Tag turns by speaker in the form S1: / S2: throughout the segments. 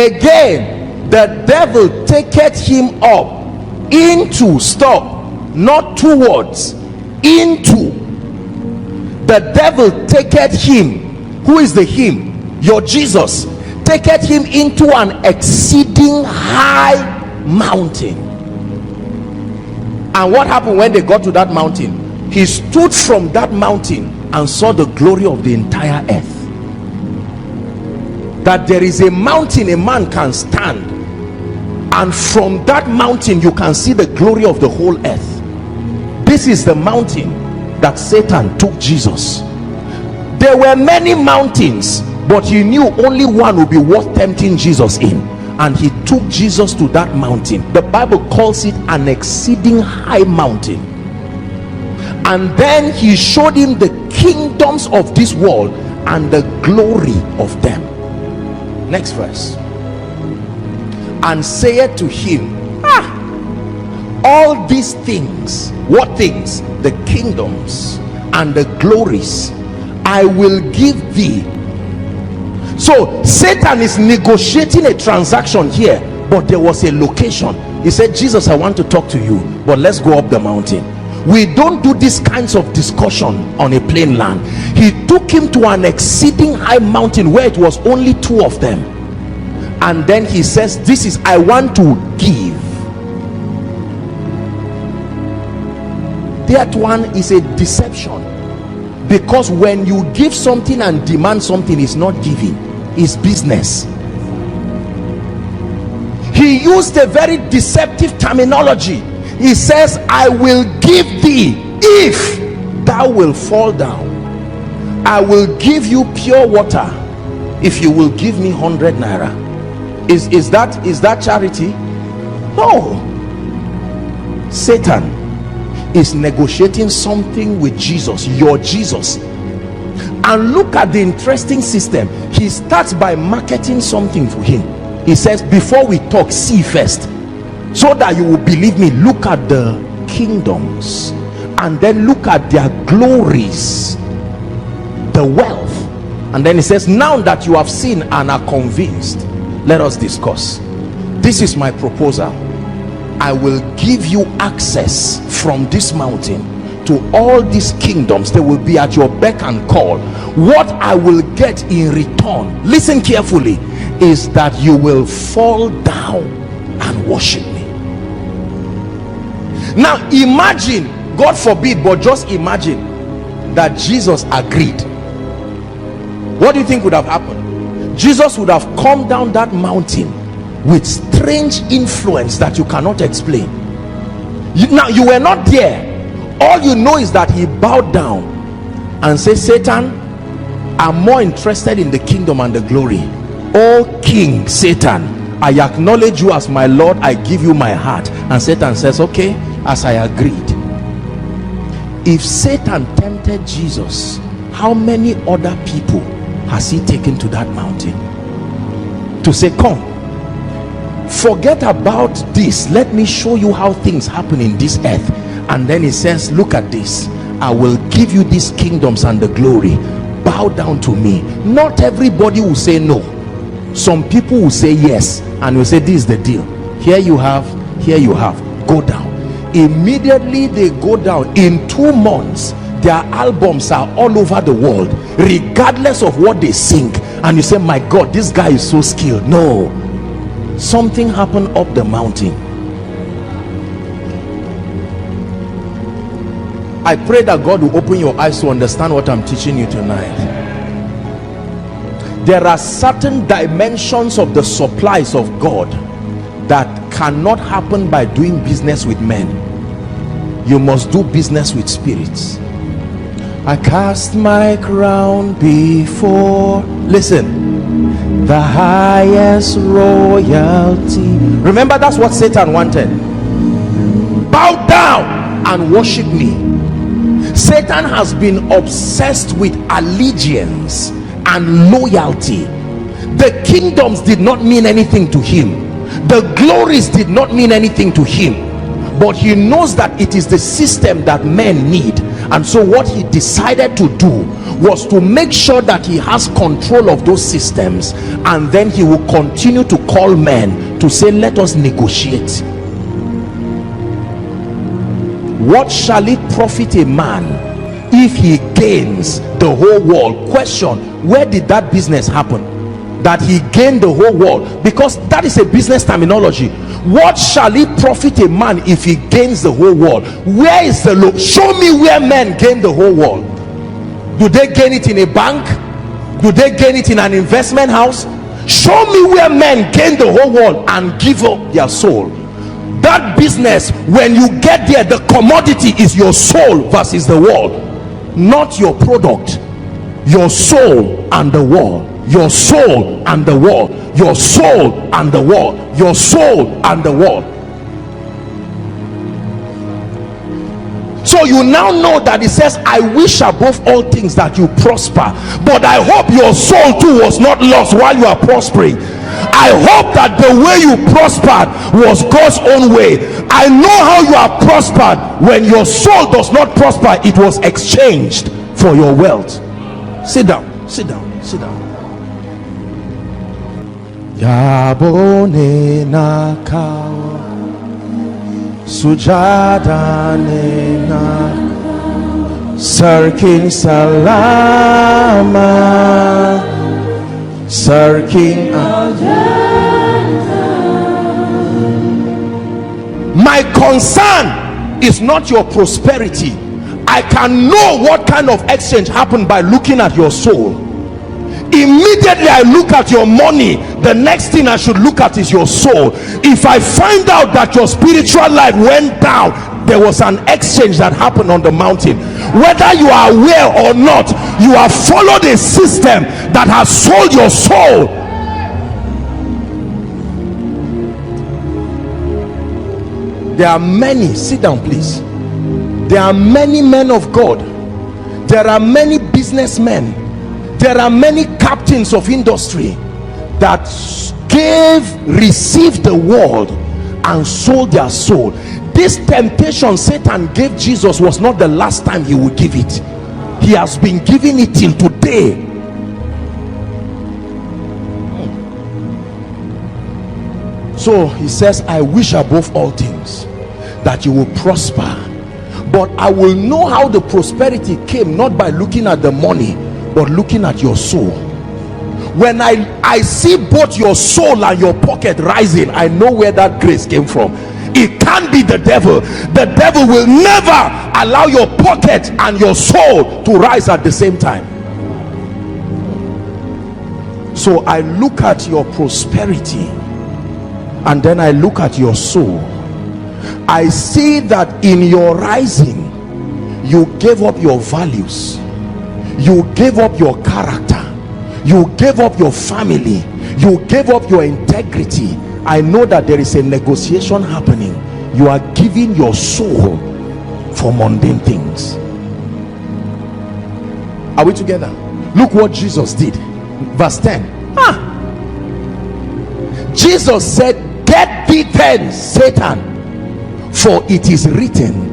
S1: Again, the devil taketh him up into, stop, not towards, into. The devil taketh him. Who is the him? Your Jesus. Taketh him into an exceeding high mountain. And what happened when they got to that mountain? He stood from that mountain and saw the glory of the entire earth. That there is a mountain a man can stand, and from that mountain you can see the glory of the whole earth. This is the mountain that Satan took Jesus. There were many mountains, but he knew only one would be worth tempting Jesus in, and he took Jesus to that mountain. The Bible calls it an exceeding high mountain. And then he showed him the kingdoms of this world and the glory of them. Next verse. And saith to him, all these things, what things? The kingdoms and the glories I will give thee. So Satan is negotiating a transaction here, but there was a location. He said, Jesus, I want to talk to you, but let's go up the mountain. We don't do these kinds of discussion on a plain land. He took him to an exceeding high mountain where it was only two of them, and then he says, this is, I want to give. That one is a deception, because when you give something and demand something, is not giving, it's business. He used a very deceptive terminology. He says, I will give thee if thou will fall down. I will give you pure water if you will give me 100 naira. Is that charity? No. Satan is negotiating something with Jesus, your Jesus. And look at the interesting system. He starts by marketing something for him. He says, before we talk, see first, so that you will believe me. Look at the kingdoms, and then look at their glories, the wealth. And then he says, now that you have seen and are convinced, let us discuss. This is my proposal. I will give you access from this mountain to all these kingdoms. They will be at your beck and call. What I will get in return, listen carefully, is that you will fall down and worship me. Now imagine, God forbid, but just imagine that Jesus agreed. What do you think would have happened? Jesus would have come down that mountain with strange influence that you cannot explain. Now you were not there. All you know is that he bowed down and said, Satan, I'm more interested in the kingdom and the glory. Oh King Satan, I acknowledge you as my Lord. I give you my heart. And Satan says, okay, as I agreed. If Satan tempted Jesus, how many other people has he taken to that mountain to say, come, forget about this, let me show you how things happen in this earth. And then he says, look at this, I will give you these kingdoms and the glory, bow down to me. Not everybody will say no. Some people will say yes, and will say, this is the deal, here you have, go down. Immediately they go down. In 2 months their albums are all over the world, regardless of what they sing. And you say, my God, this guy is so skilled. No, something happened up the mountain. I pray that God will open your eyes to understand what I'm teaching you tonight. There are certain dimensions of the supplies of God that cannot happen by doing business with men. You must do business with spirits. I cast my crown before, listen, the highest royalty. Remember, that's what Satan wanted. Bow down and worship me. Satan has been obsessed with allegiance and loyalty. The kingdoms did not mean anything to him. The glories did not mean anything to him. But he knows that it is the system that men need, And so what he decided to do was to make sure that he has control of those systems, and then he will continue to call men to say, let us negotiate. What shall it profit a man if he gains the whole world? Question: where did that business happen, that he gained the whole world? Because that is a business terminology. What shall it profit a man if he gains the whole world? Where is the law? Show me where men gain the whole world. Do they gain it in a bank? Do they gain it in an investment house? Show me where men gain the whole world and give up their soul. That business, when you get there, the commodity is your soul versus the world, not your product. Your soul and the world. Your soul and the world. Your soul and the world. Your soul and the world. So you now know that it says, I wish above all things that you prosper, but I hope your soul too was not lost while you are prospering. I hope that the way you prospered was God's own way. I know how you are prospered. When your soul does not prosper, it was exchanged for your wealth. Sit down, sit down, sit down. Yabone nakao sujada nena sarkin salama sarkin. My concern is not your prosperity. I can know what kind of exchange happened by looking at your soul. Immediately I look at your money, the next thing I should look at is your soul. If I find out that your spiritual life went down, there was an exchange that happened on the mountain. Whether you are aware or not, you have followed a system that has sold your soul. There are many, sit down please. There are many men of God. There are many businessmen. There are many captains of industry that received the world and sold their soul. This temptation Satan gave Jesus was not the last time he would give it. He has been giving it till today. So he says, I wish above all things that you will prosper, but I will know how the prosperity came, not by looking at the money, but looking at your soul. When I see both your soul and your pocket rising, I know where that grace came from. It can't be the devil. The devil will never allow your pocket and your soul to rise at the same time. So I look at your prosperity and then I look at your soul. I see that in your rising, you gave up your values, you gave up your character, you gave up your family, you gave up your integrity. I know that there is a negotiation happening. You are giving your soul for mundane things. Are we together? Look what Jesus did. Verse 10. Jesus said, get thee hence, Satan, for it is written,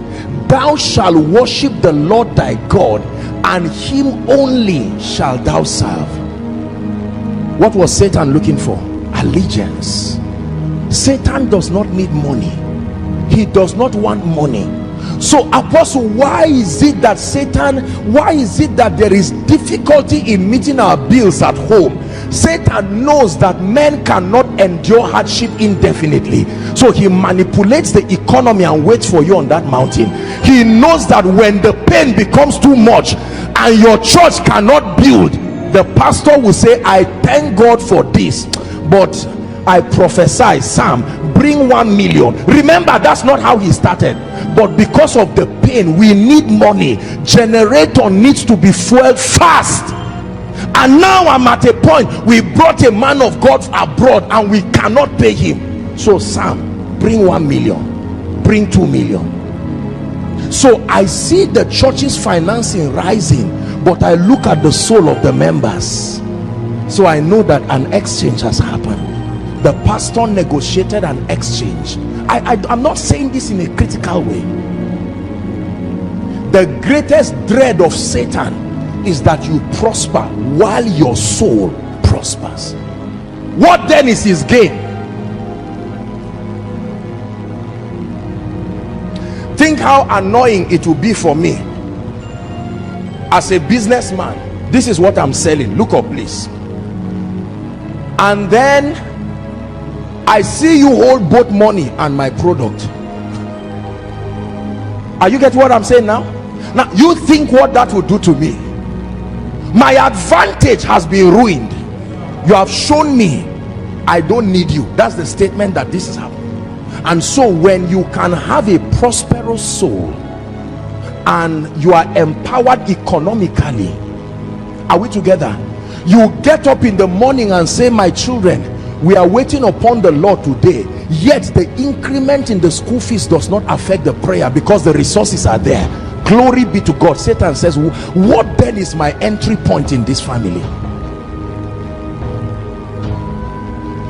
S1: thou shalt worship the Lord thy God, and him only shalt thou serve. What was Satan looking for? Allegiance. Satan does not need money. He does not want money. So apostle, why is it that there is difficulty in meeting our bills at home? Satan knows that men cannot endure hardship indefinitely, so he manipulates the economy and waits for you on that mountain. He knows that when the pain becomes too much and your church cannot build, the pastor will say, I thank God for this, but I prophesy, Sam, bring 1 million. Remember, that's not how he started. But because of the pain, we need money. Generator needs to be fueled fast. And now I'm at a point, we brought a man of God abroad and we cannot pay him. So Sam, bring 1 million, bring 2 million. So I see the church's financing rising, but I look at the soul of the members. So I know that an exchange has happened. The pastor negotiated an exchange. I'm not saying this in a critical way. The greatest dread of Satan is that you prosper while your soul prospers. What then is his gain? Think how annoying it will be for me as a businessman. This is what I'm selling. Look up, please. And then I see you hold both money and my product. Are you getting what I'm saying now? Now you think what that would do to me. My advantage has been ruined. You have shown me I don't need you. That's the statement that this is happening. And so when you can have a prosperous soul and you are empowered economically, are we together? You get up in the morning and say, my children, we are waiting upon the Lord today, yet the increment in the school fees does not affect the prayer because the resources are there. Glory be to God. Satan says, what then is my entry point in this family?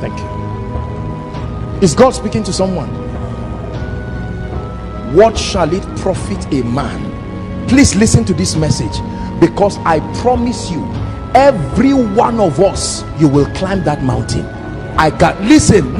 S1: Thank you. Is God speaking to someone? What shall it profit a man? Please listen to this message, because I promise you, every one of us, you will climb that mountain. I got, listen.